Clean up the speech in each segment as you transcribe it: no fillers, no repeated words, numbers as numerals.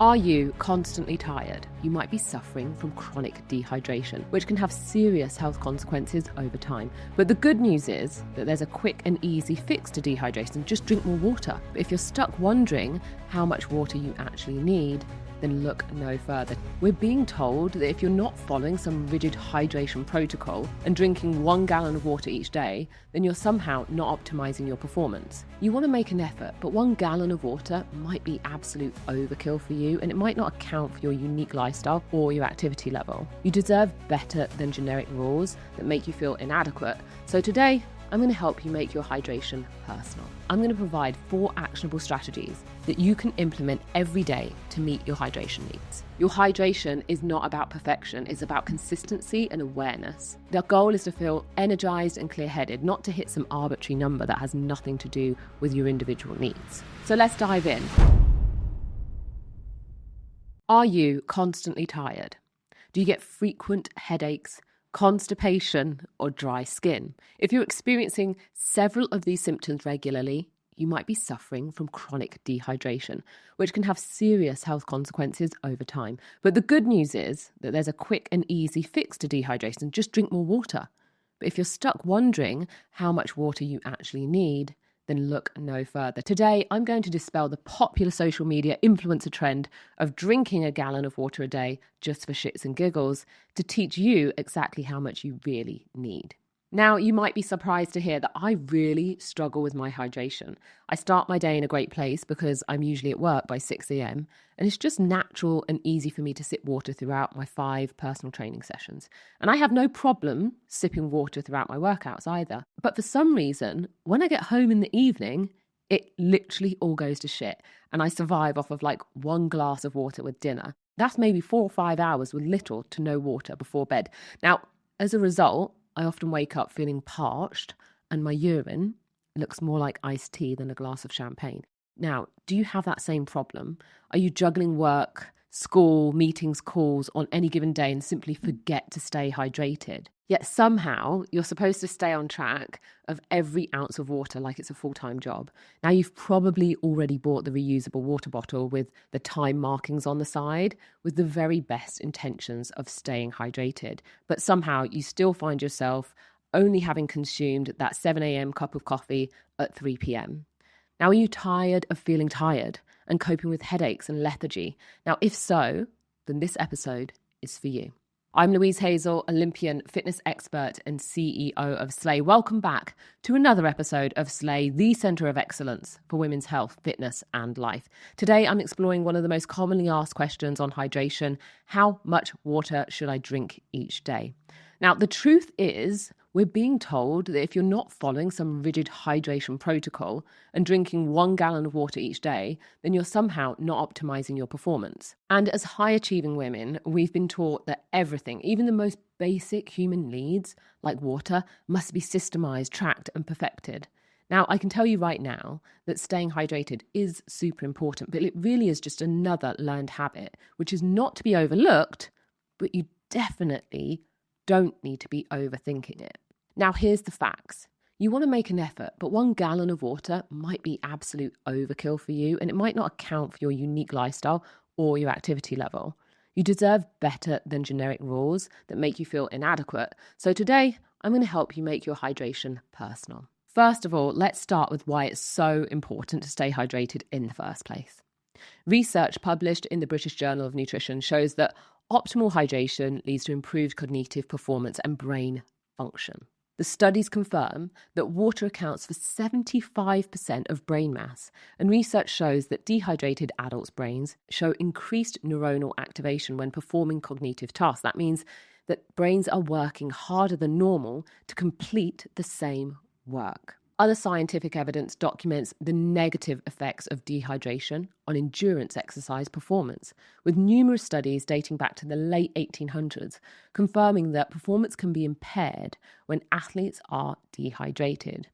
Are you constantly tired? You might be suffering from chronic dehydration, which can have serious health consequences over time. But the good news is that there's a quick and easy fix to dehydration. Just drink more water. But if you're stuck wondering how much water you actually need, then look no further. We're being told that if you're not following some rigid hydration protocol and drinking 1 gallon of water each day, then you're somehow not optimizing your performance. You want to make an effort, but 1 gallon of water might be absolute overkill for you, and it might not account for your unique lifestyle or your activity level. You deserve better than generic rules that make you feel inadequate. So today, I'm going to help you make your hydration personal. I'm going to provide 4 actionable strategies that you can implement every day to meet your hydration needs. Your hydration is not about perfection, it's about consistency and awareness. The goal is to feel energized and clear-headed, not to hit some arbitrary number that has nothing to do with your individual needs. So let's dive in. Are you constantly tired? Do you get frequent headaches, constipation, or dry skin? If you're experiencing several of these symptoms regularly, you might be suffering from chronic dehydration, which can have serious health consequences over time. But the good news is that there's a quick and easy fix to dehydration. Just drink more water. But if you're stuck wondering how much water you actually need, then look no further. Today, I'm going to dispel the popular social media influencer trend of drinking a gallon of water a day just for shits and giggles to teach you exactly how much you really need. Now, you might be surprised to hear that I really struggle with my hydration. I start my day in a great place because I'm usually at work by 6 a.m. and it's just natural and easy for me to sip water throughout my 5 personal training sessions. And I have no problem sipping water throughout my workouts either. But for some reason, when I get home in the evening, it literally all goes to shit. And I survive off of like 1 glass of water with dinner. That's maybe 4 or 5 hours with little to no water before bed. Now, as a result, I often wake up feeling parched and my urine looks more like iced tea than a glass of champagne. Now, do you have that same problem? Are you juggling work, school, meetings, calls on any given day and simply forget to stay hydrated? Yet somehow you're supposed to stay on track of every ounce of water like it's a full-time job. Now, you've probably already bought the reusable water bottle with the time markings on the side with the very best intentions of staying hydrated. But somehow you still find yourself only having consumed that 7 a.m. cup of coffee at 3 p.m. Now, are you tired of feeling tired and coping with headaches and lethargy? Now, if so, then this episode is for you. I'm Louise Hazel, Olympian, fitness expert and CEO of Slay. Welcome back to another episode of Slay, the centre of excellence for women's health, fitness and life. Today, I'm exploring one of the most commonly asked questions on hydration: how much water should I drink each day? Now, the truth is, we're being told that if you're not following some rigid hydration protocol and drinking 1 gallon of water each day, then you're somehow not optimizing your performance. And as high-achieving women, we've been taught that everything, even the most basic human needs, like water, must be systemized, tracked, and perfected. Now, I can tell you right now that staying hydrated is super important, but it really is just another learned habit, which is not to be overlooked, but you definitely don't need to be overthinking it. Now, here's the facts. You want to make an effort, but 1 gallon of water might be absolute overkill for you, and it might not account for your unique lifestyle or your activity level. You deserve better than generic rules that make you feel inadequate. So today, I'm going to help you make your hydration personal. First of all, let's start with why it's so important to stay hydrated in the first place. Research published in the British Journal of Nutrition shows that optimal hydration leads to improved cognitive performance and brain function. The studies confirm that water accounts for 75% of brain mass, and research shows that dehydrated adults' brains show increased neuronal activation when performing cognitive tasks. That means that brains are working harder than normal to complete the same work. Other scientific evidence documents the negative effects of dehydration on endurance exercise performance, with numerous studies dating back to the late 1800s confirming that performance can be impaired when athletes are dehydrated.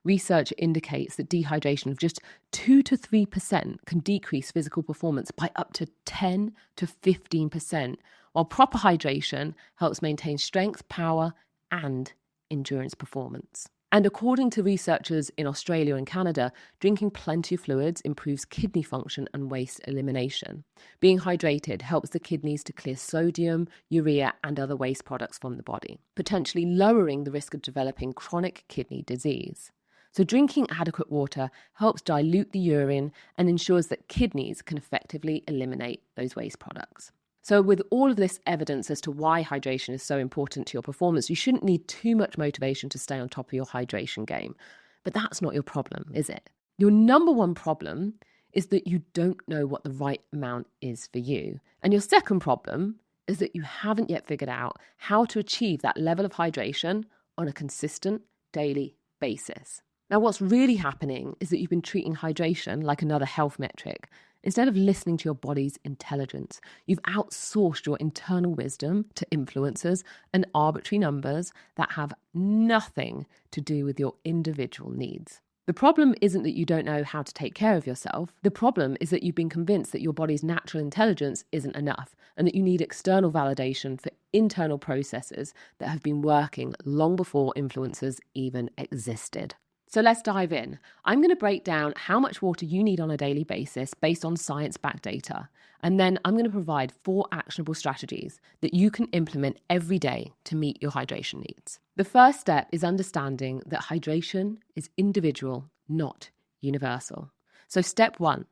Research indicates that dehydration of just 2 to 3% can decrease physical performance by up to 10 to 15%, while proper hydration helps maintain strength, power, and endurance performance. And according to researchers in Australia and Canada, drinking plenty of fluids improves kidney function and waste elimination. Being hydrated helps the kidneys to clear sodium, urea, and other waste products from the body, potentially lowering the risk of developing chronic kidney disease. So drinking adequate water helps dilute the urine and ensures that kidneys can effectively eliminate those waste products. So with all of this evidence as to why hydration is so important to your performance, you shouldn't need too much motivation to stay on top of your hydration game. But that's not your problem, is it? Your number one problem is that you don't know what the right amount is for you. And your second problem is that you haven't yet figured out how to achieve that level of hydration on a consistent daily basis. Now, what's really happening is that you've been treating hydration like another health metric. Instead of listening to your body's intelligence, you've outsourced your internal wisdom to influencers and arbitrary numbers that have nothing to do with your individual needs. The problem isn't that you don't know how to take care of yourself. The problem is that you've been convinced that your body's natural intelligence isn't enough and that you need external validation for internal processes that have been working long before influencers even existed. So let's dive in. I'm going to break down how much water you need on a daily basis based on science-backed data. And then I'm going to provide 4 actionable strategies that you can implement every day to meet your hydration needs. The first step is understanding that hydration is individual, not universal. So step 1,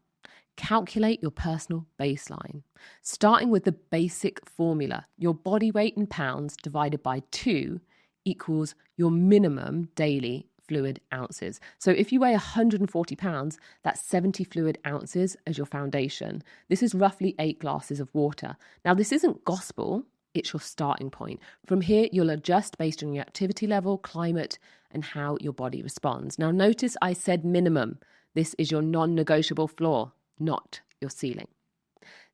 calculate your personal baseline. Starting with the basic formula, your body weight in pounds divided by 2 equals your minimum daily fluid ounces. So if you weigh 140 pounds, that's 70 fluid ounces as your foundation. This is roughly 8 glasses of water. Now, this isn't gospel, it's your starting point. From here, you'll adjust based on your activity level, climate, and how your body responds. Now, notice I said minimum. This is your non-negotiable floor, not your ceiling.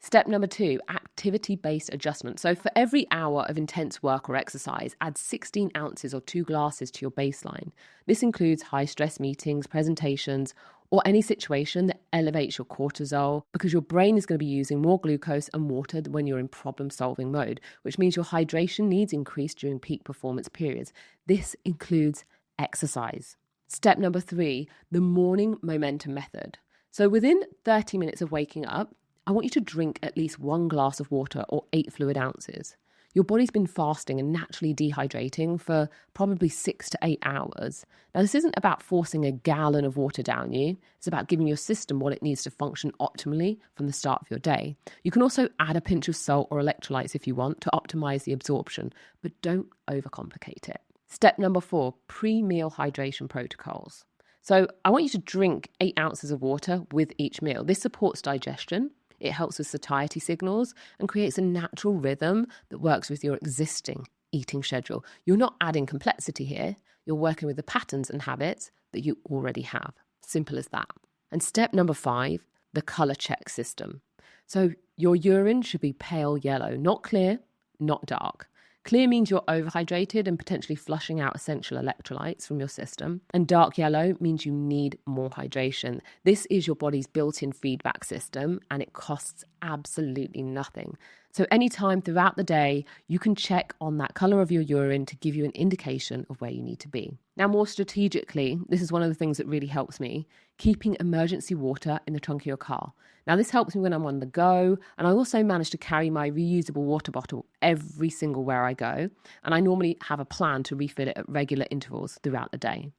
Step number 2, activity-based adjustment. So for every hour of intense work or exercise, add 16 ounces or 2 glasses to your baseline. This includes high-stress meetings, presentations, or any situation that elevates your cortisol, because your brain is going to be using more glucose and water when you're in problem-solving mode, which means your hydration needs increase during peak performance periods. This includes exercise. Step number 3, the morning momentum method. So within 30 minutes of waking up, I want you to drink at least 1 glass of water or 8 fluid ounces. Your body's been fasting and naturally dehydrating for probably 6 to 8 hours. Now, this isn't about forcing a gallon of water down you. It's about giving your system what it needs to function optimally from the start of your day. You can also add a pinch of salt or electrolytes if you want to optimize the absorption, but don't overcomplicate it. Step number 4, pre-meal hydration protocols. So I want you to drink 8 ounces of water with each meal. This supports digestion. It helps with satiety signals and creates a natural rhythm that works with your existing eating schedule. You're not adding complexity here. You're working with the patterns and habits that you already have. Simple as that. And step number 5, the color check system. So your urine should be pale yellow, not clear, not dark. Clear means you're overhydrated and potentially flushing out essential electrolytes from your system. And dark yellow means you need more hydration. This is your body's built-in feedback system, and it costs absolutely nothing. So anytime throughout the day, you can check on that color of your urine to give you an indication of where you need to be. Now, more strategically, this is one of the things that really helps me, keeping emergency water in the trunk of your car. Now, this helps me when I'm on the go, and I also manage to carry my reusable water bottle every single where I go, and I normally have a plan to refill it at regular intervals throughout the day.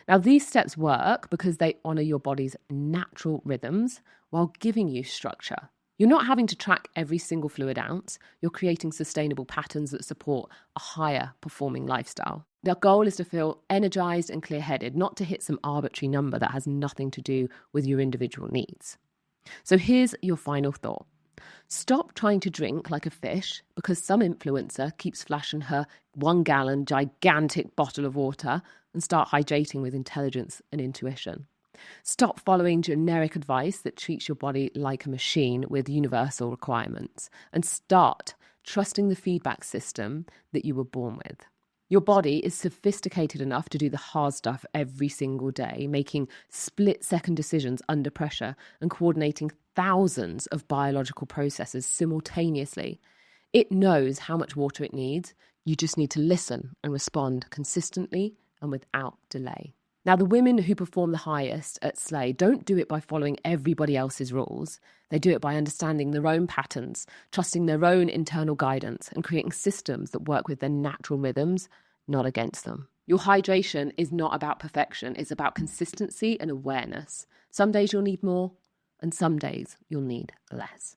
Now, these steps work because they honor your body's natural rhythms while giving you structure. You're not having to track every single fluid ounce. You're creating sustainable patterns that support a higher performing lifestyle. The goal is to feel energized and clear-headed, not to hit some arbitrary number that has nothing to do with your individual needs. So here's your final thought. Stop trying to drink like a fish because some influencer keeps flashing her 1 gallon gigantic bottle of water, and start hydrating with intelligence and intuition. Stop following generic advice that treats your body like a machine with universal requirements, and start trusting the feedback system that you were born with. Your body is sophisticated enough to do the hard stuff every single day, making split-second decisions under pressure and coordinating thousands of biological processes simultaneously. It knows how much water it needs. You just need to listen and respond consistently and without delay. Now, the women who perform the highest at Slay don't do it by following everybody else's rules. They do it by understanding their own patterns, trusting their own internal guidance, and creating systems that work with their natural rhythms, not against them. Your hydration is not about perfection. It's about consistency and awareness. Some days you'll need more, and some days you'll need less.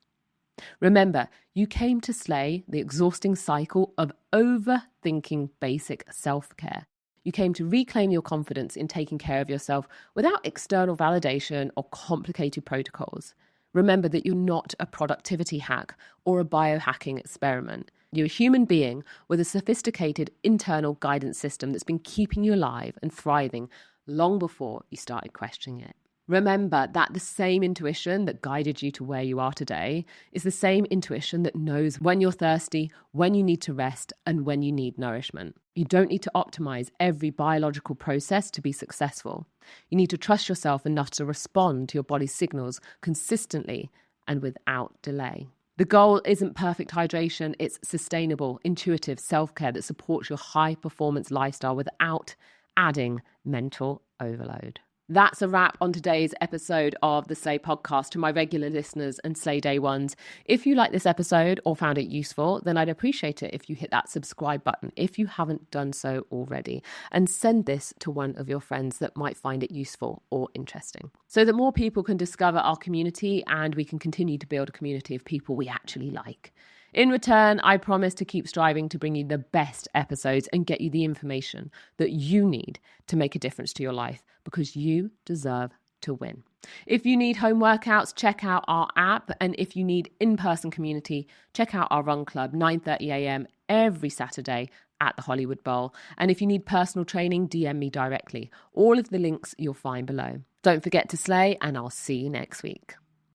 Remember, you came to slay the exhausting cycle of overthinking basic self-care. You came to reclaim your confidence in taking care of yourself without external validation or complicated protocols. Remember that you're not a productivity hack or a biohacking experiment. You're a human being with a sophisticated internal guidance system that's been keeping you alive and thriving long before you started questioning it. Remember that the same intuition that guided you to where you are today is the same intuition that knows when you're thirsty, when you need to rest, and when you need nourishment. You don't need to optimize every biological process to be successful. You need to trust yourself enough to respond to your body's signals consistently and without delay. The goal isn't perfect hydration, it's sustainable, intuitive self-care that supports your high-performance lifestyle without adding mental overload. That's a wrap on today's episode of the Slay podcast. To my regular listeners and Slay Day ones, if you like this episode or found it useful, then I'd appreciate it if you hit that subscribe button if you haven't done so already, and send this to one of your friends that might find it useful or interesting, so that more people can discover our community and we can continue to build a community of people we actually like. In return, I promise to keep striving to bring you the best episodes and get you the information that you need to make a difference to your life, because you deserve to win. If you need home workouts, check out our app. And if you need in-person community, check out our run club, 9:30 a.m. every Saturday at the Hollywood Bowl. And if you need personal training, DM me directly. All of the links you'll find below. Don't forget to slay, and I'll see you next week.